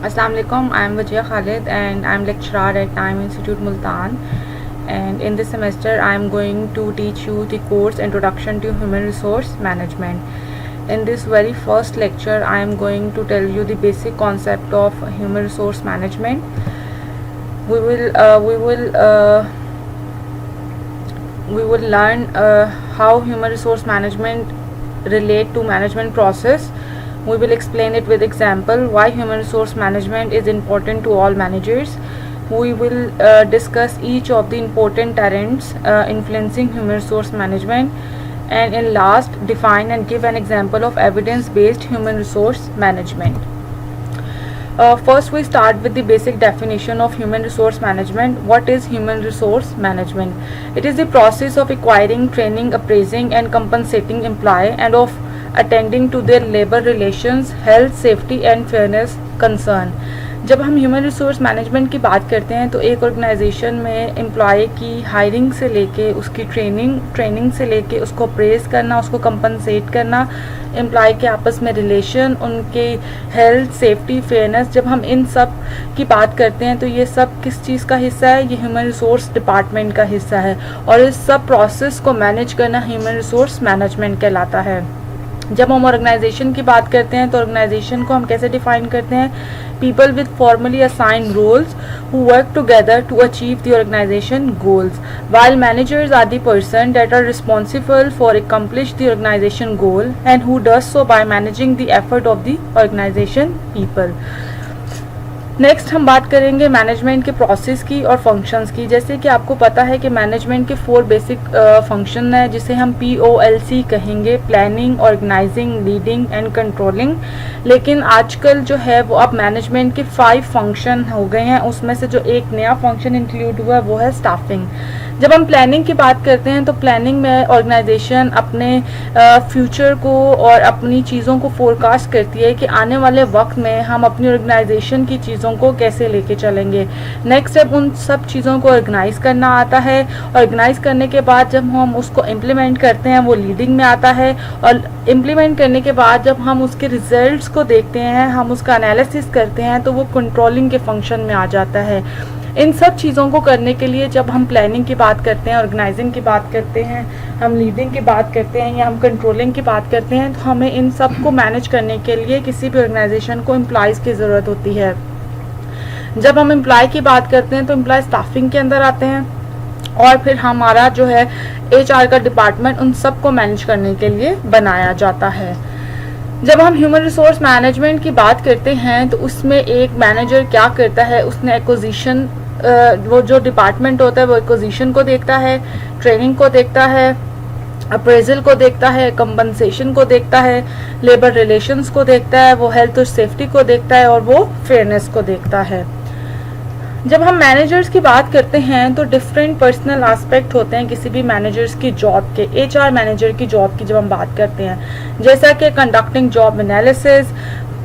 Assalamu alaikum. I am Vijaya Khalid and I am lecturer at Time Institute Multan. And in this semester, I am going to teach you the course Introduction to Human Resource Management. In this very first lecture, I am going to tell you the basic concept of human resource management. We will learn how human resource management relate to management process. We will explain it with example why human resource management is important to all managers. We will discuss each of the important trends influencing human resource management, and in last define and give an example of evidence based human resource management. First, we start with the basic definition of human resource management. What is human resource management? It is the process of acquiring, training, appraising and compensating employee and of attending to their labor relations, health, safety and fairness concern. जब हम human resource management की बात करते हैं तो एक organisation में employ की हायरिंग से लेके उसकी ट्रेनिंग से लेके उसको अप्रेज करना, उसको कंपनसेट करना, एम्प्लॉय के आपस में रिलेशन, उनके हेल्थ, सेफ्टी, फेयरनेस, जब हम इन सब की बात करते हैं तो ये सब किस चीज़ का हिस्सा है? ये ह्यूमन रिसोर्स डिपार्टमेंट का हिस्सा है और इस सब प्रोसेस को मैनेज करना ह्यूमन रिसोर्स मैनेजमेंट कहलाता है. जब हम ऑर्गेनाइजेशन की बात करते हैं तो ऑर्गेनाइजेशन को हम कैसे डिफाइन करते हैं? People with formally assigned roles who work together to achieve the organisation goals, while managers are the person that are responsible for accomplish the organisation goal and who does so by managing the effort of the organisation people. Next हम बात करेंगे management के process की और functions की. जैसे कि आपको पता है कि मैनेजमेंट के 4 बेसिक फंक्शन है जिसे हम POLC कहेंगे: planning, organising, leading and controlling. लेकिन आजकल जो है वो अब मैनेजमेंट के 5 फंक्शन हो गए हैं. उसमें से जो एक नया फंक्शन इंक्लूड हुआ है वो है स्टाफिंग. जब हम प्लानिंग की बात करते हैं तो प्लानिंग में ऑर्गेनाइजेशन अपने फ्यूचर को और अपनी चीज़ों को फोरकास्ट करती है कि आने वाले वक्त में हम अपनी ऑर्गेनाइजेशन की चीज़ों को कैसे लेके चलेंगे. नेक्स्ट स्टेप उन सब चीज़ों को ऑर्गेनाइज करना आता है. ऑर्गेनाइज करने के बाद जब हम उसको इम्प्लीमेंट करते हैं वो लीडिंग में आता है. और इम्प्लीमेंट करने के बाद जब हम उसके रिजल्ट्स को देखते हैं, हम उसका एनालिसिस करते हैं तो वो कंट्रोलिंग के फंक्शन में आ जाता है. इन सब चीज़ों को करने के लिए जब हम प्लानिंग की बात करते हैं, ऑर्गेनाइजिंग की बात करते हैं, हम लीडिंग की बात करते हैं या हम कंट्रोलिंग की बात करते हैं तो हमें इन सब को मैनेज करने के लिए किसी भी ऑर्गेनाइजेशन को एम्प्लॉयज़ की ज़रूरत होती है. जब हम एम्प्लॉय की बात करते हैं तो एम्प्लॉय स्टाफिंग के अंदर आते हैं और फिर हमारा जो है HR का डिपार्टमेंट उन सब को मैनेज करने के लिए बनाया जाता है. जब हम ह्यूमन रिसोर्स मैनेजमेंट की बात करते हैं तो उसमें एक मैनेजर क्या करता है? उसने एक्विजिशन, वो जो डिपार्टमेंट होता है वो एक्विजिशन को देखता है, ट्रेनिंग को देखता है, अप्रेजल को देखता है, कंपनसेशन को देखता है, लेबर रिलेशंस को देखता है, वो हेल्थ और सेफ्टी को देखता है और वो फेयरनेस को देखता है. जब हम मैनेजर्स की बात करते हैं तो डिफरेंट पर्सनल एस्पेक्ट होते हैं किसी भी मैनेजर्स की जॉब के. HR मैनेजर की जॉब की जब हम बात करते हैं, जैसा कि conducting job analysis,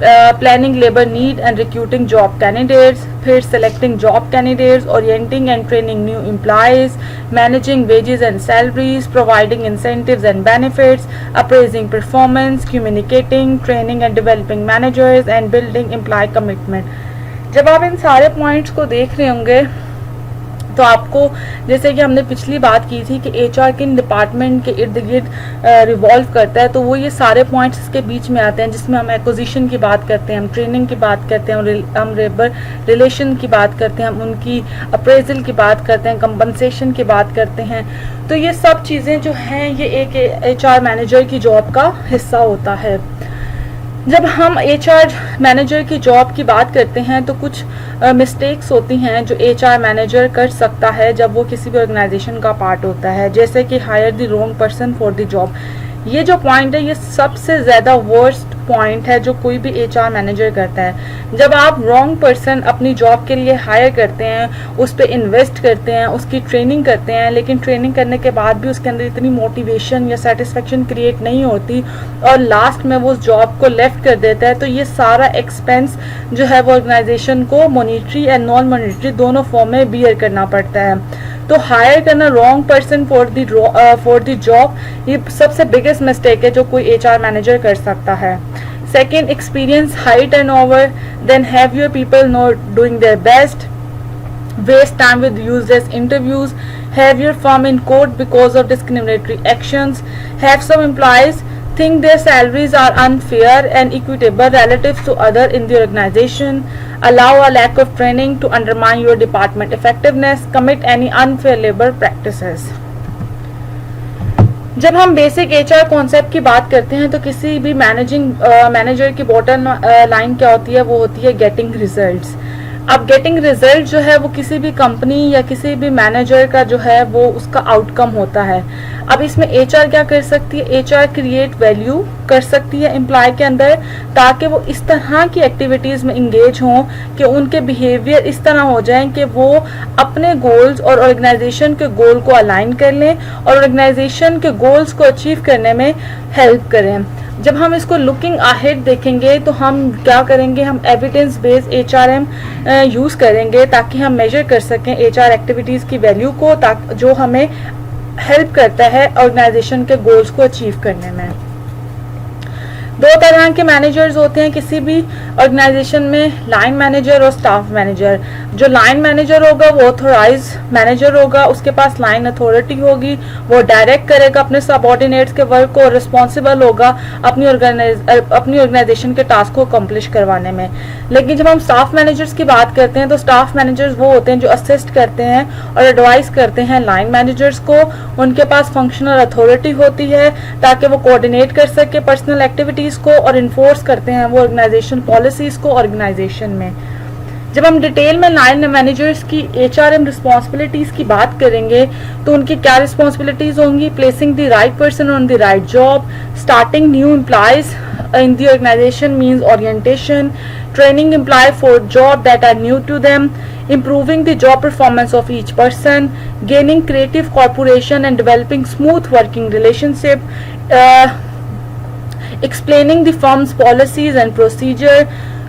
planning labour need and recruiting job candidates, फिर selecting job candidates, orienting and training new employees, managing wages and salaries, providing incentives and benefits, appraising performance, communicating, training and developing managers and building employee commitment. जब आप इन सारे points को देख रहे होंगे तो आपको, जैसे कि हमने पिछली बात की थी कि HR किन डिपार्टमेंट के इर्द गिर्द रिवॉल्व करता है, तो वो ये सारे पॉइंट्स इसके बीच में आते हैं जिसमें हम एक्विजिशन की बात करते हैं, हम ट्रेनिंग की बात करते हैं, हम लेबर रिलेशन की बात करते हैं, हम उनकी अप्रेजल की बात करते हैं, कंपनसेशन की बात करते हैं. तो ये सब चीज़ें जो हैं ये एक HR मैनेजर की जॉब का हिस्सा होता है. जब हम HR मैनेजर की जॉब की बात करते हैं तो कुछ मिस्टेक्स होती हैं जो HR मैनेजर कर सकता है जब वो किसी भी ऑर्गेनाइजेशन का पार्ट होता है, जैसे कि hire the wrong person for the job. ये जो पॉइंट है ये सबसे ज़्यादा वर्स्ट पॉइंट है जो कोई भी HR मैनेजर करता है. जब आप रॉन्ग पर्सन अपनी जॉब के लिए हायर करते हैं, उस पर इन्वेस्ट करते हैं, उसकी ट्रेनिंग करते हैं, लेकिन ट्रेनिंग करने के बाद भी उसके अंदर इतनी मोटिवेशन या सेटिस्फेक्शन क्रिएट नहीं होती और लास्ट में वो उस जॉब को लेफ्ट कर देता है, तो ये सारा एक्सपेंस जो है वो ऑर्गेनाइजेशन को मॉनिटरी एंड नॉन मॉनिटरी दोनों फॉर्म में बियर करना पड़ता है. तो हायर करना wrong person for the job ये सबसे बिगेस्ट मिस्टेक है जो कोई HR मैनेजर कर सकता है. Second, experience high turnover. Then have your people not doing their best. Waste time with useless interviews. Have your firm in court because of discriminatory actions. Have some employees think their salaries are unfair and equitable relative to other in the organization. Allow a lack of training to undermine your department effectiveness. Commit any unfair labor practices. जब हम basic HR concept की बात करते हैं तो किसी भी manager की बॉटम लाइन क्या होती है, वो होती है गेटिंग रिजल्ट्स. अब गेटिंग रिजल्ट जो है वो किसी भी कंपनी या किसी भी मैनेजर का जो है वो उसका आउटकम होता है. अब इसमें एचआर क्या कर सकती है, एचआर क्रिएट वैल्यू कर सकती है एम्प्लॉय के अंदर, ताकि वो इस तरह की एक्टिविटीज़ में इंगेज हों कि उनके बिहेवियर इस तरह हो जाएं कि वो अपने गोल्स और ऑर्गेनाइजेशन के गोल को अलाइन कर लें और ऑर्गेनाइजेशन के गोल्स को अचीव करने में हेल्प करें. जब हम इसको लुकिंग अहेड देखेंगे तो हम क्या करेंगे, हम एविडेंस बेस्ड एचआरएम यूज़ करेंगे ताकि हम मेजर कर सकें एचआर एक्टिविटीज़ की वैल्यू को, ताकि जो हमें हेल्प करता है ऑर्गेनाइजेशन के गोल्स को अचीव करने में. दो तरह के मैनेजर्स होते हैं किसी भी ऑर्गेनाइजेशन में, लाइन मैनेजर और स्टाफ मैनेजर. जो लाइन मैनेजर होगा वो ऑथोराइज मैनेजर होगा, उसके पास लाइन अथॉरिटी होगी, वो डायरेक्ट करेगा अपने सबऑर्डिनेट्स के वर्क को और रिस्पॉन्सिबल होगा अपनी ऑर्गेनाइजेशन के टास्क को अकम्प्लिश करवाने में. लेकिन जब हम स्टाफ मैनेजर्स की बात करते हैं तो स्टाफ मैनेजर्स वो होते हैं जो असिस्ट करते हैं और एडवाइस करते हैं लाइन मैनेजर्स को. उनके पास फंक्शनल अथॉरिटी होती है ताकि वो कोऑर्डिनेट कर सके पर्सनल एक्टिविटीज को और इन्फोर्स करते हैं वो ऑर्गेनाइजेशन पॉलिसीज को ऑर्गेनाइजेशन में. जब हम डिटेल में लाइन मैनेजर्स की एचआरएम रिस्पॉन्सिबिलिटीज की बात करेंगे तो उनकी क्या रिस्पॉन्सिबिलिटीज होंगी, placing the right person on the right job, starting new employees in the organization means orientation, training employee for job that are new to them, improving the job performance of each person, gaining creative cooperation and developing smooth working relationship, explaining the firm's policies and procedure,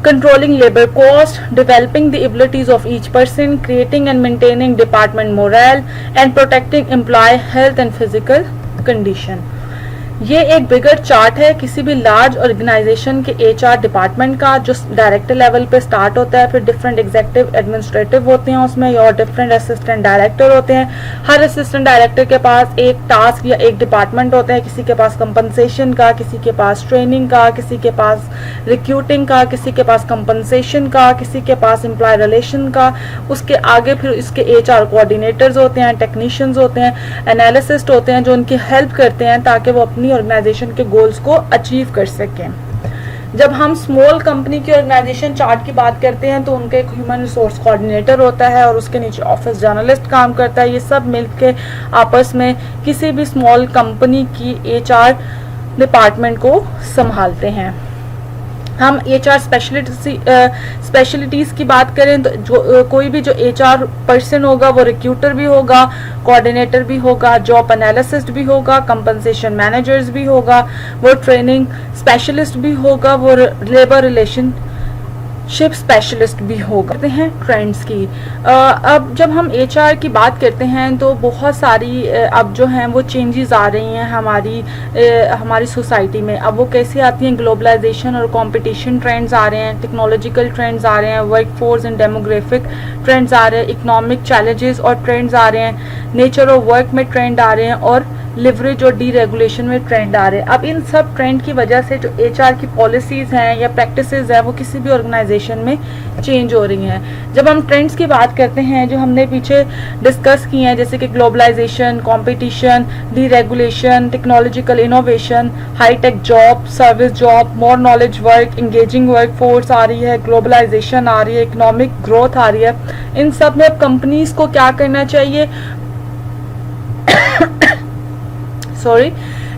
controlling labor cost, developing the abilities of each person, creating and maintaining department morale, and protecting employee health and physical condition. ये एक बिगर chart है किसी भी large organisation के HR department का, जो director level पे start होता है, फिर डिफरेंट एग्जीक्यूटिव एडमिनिस्ट्रेटिव होते हैं उसमें और डिफरेंट असिस्टेंट डायरेक्टर होते हैं. हर असिस्टेंट डायरेक्टर के पास एक टास्क या एक डिपार्टमेंट होता है, किसी के पास कंपनसेशन का, किसी के पास ट्रेनिंग का, किसी के पास रिक्रूटिंग का, किसी के पास कंपनसेशन का, किसी के पास एम्प्लॉय रिलेशन का. उसके आगे फिर इसके एचआर कोऑर्डिनेटर्स होते हैं, टेक्नीशियंस होते हैं, एनालिसिस्ट होते हैं जो उनकी हेल्प करते हैं ताकि वो अपनी ऑर्गेनाइजेशन के गोल्स को अचीव कर सकें. जब हम स्मॉल कंपनी की ऑर्गेनाइजेशन चार्ट की बात करते हैं तो उनका एक ह्यूमन रिसोर्स कोऑर्डिनेटर होता है और उसके नीचे ऑफिस जर्नलिस्ट काम करता है. ये सब मिलकर आपस में किसी भी स्मॉल कंपनी की एचआर डिपार्टमेंट को संभालते हैं. हम एचआर स्पेशलिटीज़ की बात करें तो कोई भी जो एचआर पर्सन होगा वो रिक्रूटर भी होगा, कोऑर्डिनेटर भी होगा, जॉब एनालिसिस्ट भी होगा, कंपनसेशन मैनेजर्स भी होगा, वो ट्रेनिंग स्पेशलिस्ट भी होगा, वो लेबर रिलेशनशिप स्पेशलिस्ट भी होगा. करते हैं ट्रेंड्स की. अब जब हम एचआर की बात करते हैं तो बहुत सारी अब जो हैं वो चेंजेस आ रही हैं हमारी सोसाइटी में. अब वो कैसे आती हैं, ग्लोबलाइजेशन और कंपटीशन ट्रेंड्स आ रहे हैं, टेक्नोलॉजिकल ट्रेंड्स आ रहे हैं, वर्कफोर्स एंड डेमोग्राफिक ट्रेंड्स आ रहे हैं, इकोनॉमिक चैलेंजेस और ट्रेंड्स आ रहे हैं, नेचर ऑफ वर्क में ट्रेंड आ रहे हैं और लिवरेज और डीरेगुलेशन में ट्रेंड आ रहे हैं. अब इन सब ट्रेंड की वजह से जो एचआर की पॉलिसीज़ हैं या प्रैक्टिसेस हैं वो किसी भी ऑर्गेनाइजेशन में चेंज हो रही हैं. जब हम ट्रेंड्स की बात करते हैं जो हमने पीछे डिस्कस किए हैं, जैसे कि globalisation, competition, deregulation, technological innovation, high tech job, service job, more knowledge work, engaging workforce आ रही है, ग्लोबलाइजेशन आ रही है, इकोनॉमिक ग्रोथ आ रही है. इन सब में कंपनीज को क्या करना चाहिए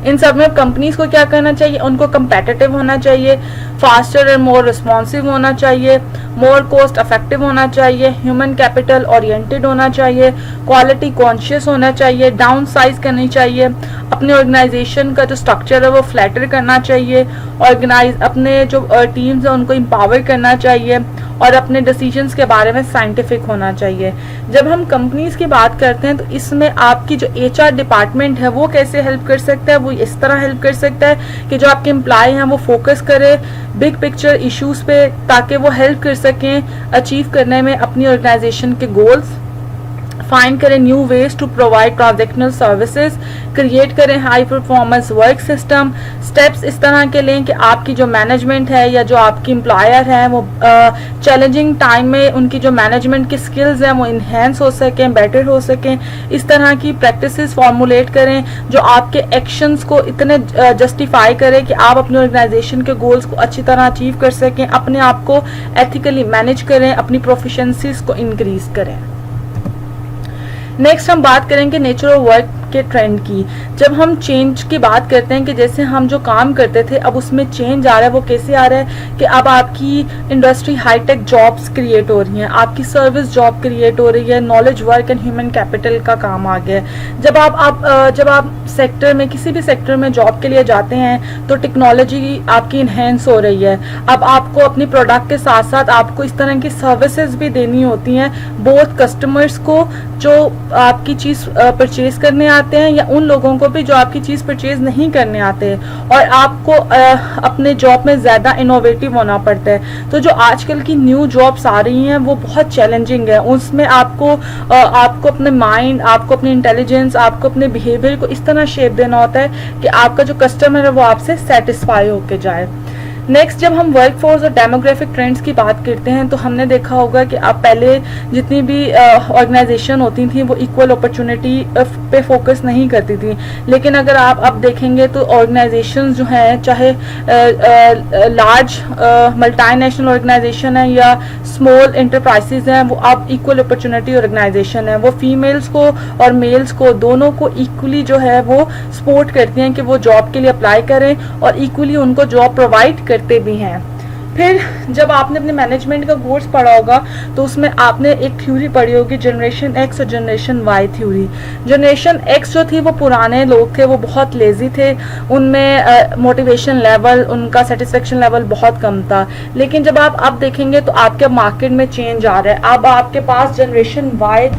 इन सब में कंपनीज को क्या करना चाहिए, उनको कंपेटिटिव होना चाहिए, फास्टर एंड मोर रिस्पॉन्सिव होना चाहिए, मोर कॉस्ट इफेक्टिव होना चाहिए, ह्यूमन कैपिटल ओरिएंटेड होना चाहिए, क्वालिटी कॉन्शियस होना चाहिए, डाउन साइज करनी चाहिए, अपने ऑर्गेनाइजेशन का जो स्ट्रक्चर है वो फ्लैटर करना चाहिए, अपने जो टीम्स है उनको एम्पावर करना चाहिए, और अपने डिसीजंस के बारे में साइंटिफिक होना चाहिए। जब हम कंपनीज की बात करते हैं तो इसमें आपकी जो HR डिपार्टमेंट है वो कैसे हेल्प कर सकता है, वो इस तरह हेल्प कर सकता है कि जो आपके एम्प्लॉय हैं वो फोकस करे बिग पिक्चर इश्यूज पे, ताकि वो हेल्प कर सकें अचीव करने में अपनी ऑर्गेनाइजेशन के गोल्स, फाइंड करें new ways to provide transactional services, create करें high performance work system, steps इस तरह के लें कि आपकी जो मैनेजमेंट है या जो आपकी एम्प्लॉयर है वो चैलेंजिंग टाइम में उनकी जो मैनेजमेंट की स्किल्स हैं वो इन्हेंस हो सकें, बेटर हो सकें। इस तरह की प्रैक्टिसेस फॉर्मुलेट करें जो आपके एक्शंस को इतने जस्टिफाई करें कि आप अपनी ऑर्गेनाइजेशन के गोल्स को अच्छी तरह अचीव कर सकें, अपने आप को एथिकली मैनेज करें, अपनी प्रोफिशिएंसीज को इंक्रीज करें। नेक्स्ट हम बात करेंगे नेचर ऑफ वर्क के ट्रेंड की। जब हम चेंज की बात करते हैं कि जैसे हम जो काम करते थे अब उसमें चेंज आ रहा है, वो कैसे आ रहा है कि अब आपकी इंडस्ट्री हाईटेक जॉब्स क्रिएट हो रही हैं, आपकी सर्विस जॉब क्रिएट हो रही है, knowledge work and human capital का काम आ गया है। जब आप सेक्टर में किसी भी सेक्टर में जॉब के लिए जाते हैं तो टेक्नोलॉजी आपकी इन्हेंस हो रही है। अब आपको अपनी प्रोडक्ट के साथ साथ आपको इस तरह की सर्विसेज भी देनी होती हैं, बोथ कस्टमर्स को जो आपकी चीज़ परचेज करने आते हैं या उन लोगों को भी जो आपकी चीज़ परचेज नहीं करने आते हैं, और आपको अपने जॉब में ज़्यादा इनोवेटिव होना पड़ता है। तो जो आजकल की न्यू जॉब्स आ रही हैं वो बहुत चैलेंजिंग है, उसमें आपको अपने माइंड, आपको अपनी इंटेलिजेंस, आपको अपने बिहेवियर को इस तरह शेप देना होता है कि आपका जो कस्टमर है वो आपसे सेटिस्फाई होके जाए। नेक्स्ट, जब हम वर्कफोर्स और डेमोग्राफिक ट्रेंड्स की बात करते हैं तो हमने देखा होगा कि अब पहले जितनी भी ऑर्गेनाइजेशन होती थी वो इक्वल अपॉर्चुनिटी पे फोकस नहीं करती थी, लेकिन अगर आप अब देखेंगे तो ऑर्गेनाइजेशंस जो हैं, चाहे लार्ज मल्टीनेशनल ऑर्गेनाइजेशन है या स्मॉल एंटरप्राइजेज हैं, वो अब इक्वल अपॉर्चुनिटी ऑर्गेनाइजेशन है। वो फीमेल्स को और मेल्स को दोनों को इक्वली जो है वो सपोर्ट करती हैं कि वो जॉब के लिए अप्लाई करें और इक्वली उनको जॉब प्रोवाइड करते भी हैं। फिर जब आपने अपने मैनेजमेंट का कोर्स पढ़ा होगा तो उसमें आपने एक थ्योरी पढ़ी होगी, जनरेशन एक्स और generation Y theory. Generation X जो थी वो पुराने लोग थे, वो बहुत लेजी थे, उनमें मोटिवेशन लेवल, उनका सेटिस्फेक्शन लेवल बहुत कम था। लेकिन जब आप अब देखेंगे तो आपके मार्केट में चेंज आ रहा है। अब आपके पास जनरेशन वाई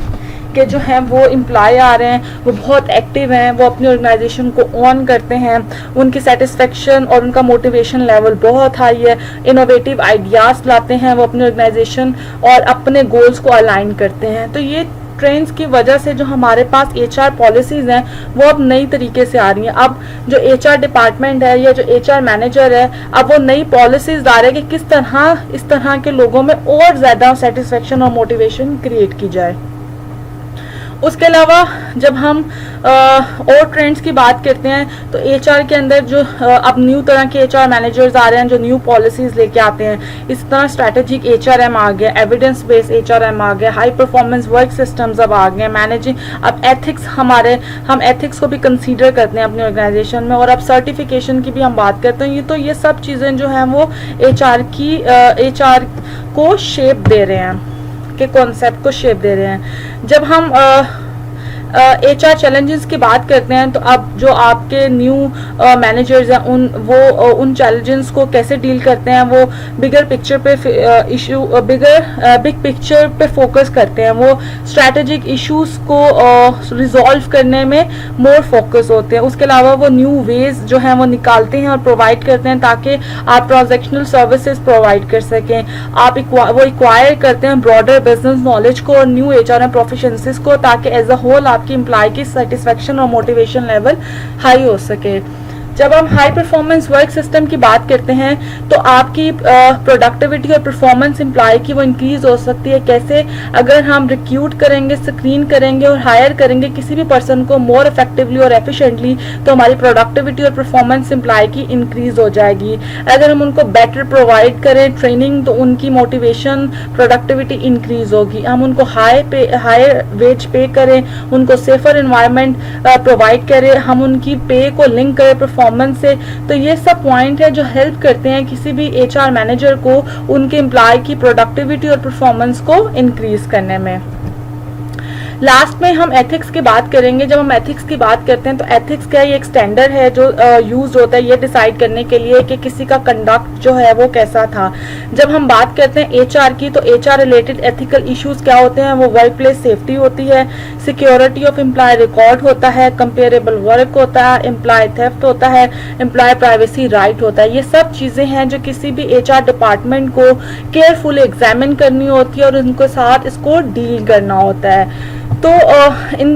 के जो हैं वो एम्प्लॉय आ रहे हैं, वो बहुत एक्टिव हैं, वो अपनी ऑर्गेनाइजेशन को ऑन करते हैं, उनकी सेटिस्फेक्शन और उनका मोटिवेशन लेवल बहुत हाई है, इनोवेटिव आइडियाज़ लाते हैं वो अपनी ऑर्गेनाइजेशन और अपने गोल्स को अलाइन करते हैं। तो ये ट्रेंड्स की वजह से जो हमारे पास HR पॉलिसीज़ हैं वो अब नई तरीके से आ रही हैं। अब जो HR डिपार्टमेंट है या जो HR मैनेजर है, अब वो नई पॉलिसीज़ ला रहे हैं कि किस तरह इस तरह के लोगों में और ज़्यादा सेटिस्फेक्शन और मोटिवेशन क्रिएट की जाए। उसके अलावा जब हम और ट्रेंड्स की बात करते हैं तो HR के अंदर जो अब न्यू तरह के HR मैनेजर्स आ रहे हैं जो न्यू पॉलिसीज़ लेके आते हैं। इस तरह स्ट्रैटेजिक HRM आ गया, एविडेंस बेस्ड HRM आ गया, हाई परफॉर्मेंस वर्क सिस्टम्स अब आ गए, मैनेजिंग, अब एथिक्स, हम एथिक्स को भी कंसीडर करते हैं अपनी ऑर्गेनाइजेशन में, और अब सर्टिफिकेशन की भी हम बात करते हैं। तो ये सब चीज़ें जो हैं वो HR को शेप दे रहे हैं, के कॉन्सेप्ट को शेप दे रहे हैं। जब हम HR चैलेंजेस की बात करते हैं तो अब जो आपके न्यू मैनेजर्स हैं उन चैलेंजेस को कैसे डील करते हैं, वो बिगर पिक्चर पे बिग पिक्चर पे फोकस करते हैं, वो स्ट्रैटेजिक इश्यूज को रिजॉल्व करने में मोर फोकस होते हैं। उसके अलावा वो न्यू वेज जो हैं वो निकालते हैं और प्रोवाइड करते हैं ताकि आप ट्रांजेक्शनल सर्विसेज प्रोवाइड कर सकें। वो एक्वायर करते हैं ब्रॉडर बिजनेस नॉलेज को और न्यू HRM प्रोफिशिएंसीज को, ताकि एज अ होल आपकी एम्प्लॉय की सेटिस्फेक्शन और मोटिवेशन लेवल हाई हो सके। जब हम हाई परफॉर्मेंस वर्क सिस्टम की बात करते हैं तो आपकी प्रोडक्टिविटी और परफॉर्मेंस एम्प्लॉय की वो इंक्रीज हो सकती है। कैसे? अगर हम रिक्रूट करेंगे, स्क्रीन करेंगे और हायर करेंगे किसी भी पर्सन को मोर इफेक्टिवली और एफिशिएंटली, तो हमारी प्रोडक्टिविटी और परफॉर्मेंस एम्प्लॉय की इंक्रीज हो जाएगी। अगर हम उनको बेटर प्रोवाइड करें ट्रेनिंग तो उनकी मोटिवेशन, प्रोडक्टिविटी इंक्रीज होगी। हम उनको हायर वेज पे करें, उनको सेफर एनवायरनमेंट प्रोवाइड करें, हम उनकी पे को लिंक करें परफॉर्मेंस से, तो ये सब पॉइंट है जो हेल्प करते हैं किसी भी HR मैनेजर को उनके एम्प्लॉय की प्रोडक्टिविटी और परफॉर्मेंस को इंक्रीज करने में। लास्ट में हम एथिक्स की बात करेंगे। जब हम एथिक्स की बात करते हैं तो एथिक्स क्या है, ये एक स्टैंडर्ड है जो यूज होता है ये डिसाइड करने के लिए कि किसी का कंडक्ट जो है वो कैसा था। जब हम बात करते हैं एचआर की, तो एचआर रिलेटेड एथिकल इश्यूज क्या होते हैं, वो वर्क प्लेस सेफ्टी होती है, सिक्योरिटी ऑफ एम्प्लॉय रिकॉर्ड होता है, कंपेरेबल वर्क होता है, एम्प्लॉय थेफ्ट होता है, एम्प्लॉय प्राइवेसी राइट होता है। ये सब चीजें हैं जो किसी भी एचआर डिपार्टमेंट को केयरफुली एग्जामिन करनी होती है और उनके साथ इसको डील करना होता है। तो इन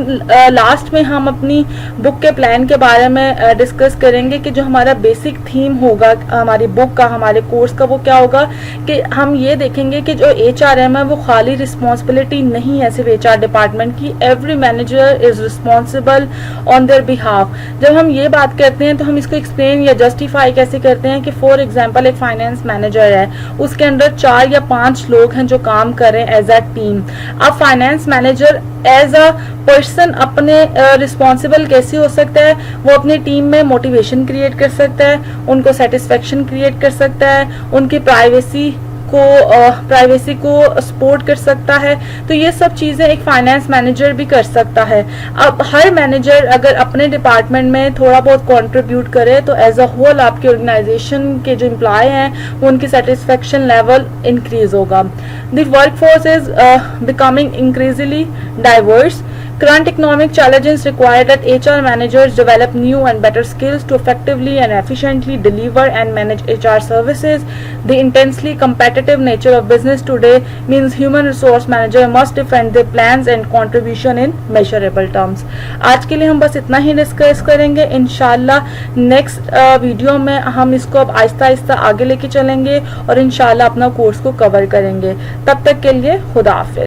लास्ट में हम अपनी बुक के प्लान के बारे में डिस्कस करेंगे कि जो हमारा बेसिक थीम होगा हमारी बुक का, हमारे कोर्स का, वो क्या होगा कि हम ये देखेंगे कि जो एचआरएम है वो खाली रिस्पॉन्सिबिलिटी नहीं है सिर्फ एचआर डिपार्टमेंट की, every manager is responsible on their behalf. जब हम ये बात करते हैं तो हम इसको एक्सप्लेन या जस्टिफाई कैसे करते हैं कि फॉर एग्जाम्पल एक फाइनेंस मैनेजर है, उसके अंदर 4 या 5 लोग हैं जो काम कर रहे हैं एज अ टीम। अब finance manager as a person अपने रिस्पॉन्सिबल कैसे हो सकता है, वो अपनी टीम में मोटिवेशन क्रिएट कर सकता है, उनको सेटिस्फेक्शन क्रिएट कर सकता है, उनकी प्राइवेसी को सपोर्ट कर सकता है। तो ये सब चीजें एक फाइनेंस मैनेजर भी कर सकता है। अब हर मैनेजर अगर अपने डिपार्टमेंट में थोड़ा बहुत कंट्रीब्यूट करे तो एज अ होल आपके ऑर्गेनाइजेशन के जो एम्प्लॉय हैं उनकी सेटिस्फेक्शन लेवल इंक्रीज होगा। The workforce is becoming increasingly diverse. Current economic challenges require that HR managers develop new and better skills to effectively and efficiently deliver and manage HR services. The intensely competitive nature of business today means human resource manager must defend their plans and contribution in measurable terms. आज के लिए हम बस इतना ही discuss करेंगे। इंशाल्लाह next video में हम इसको अब आहिस्ता आहिस्ता आगे लेके चलेंगे और इंशाल्लाह अपना कोर्स को कवर करेंगे। तब तक के लिए खुदा हाफिज।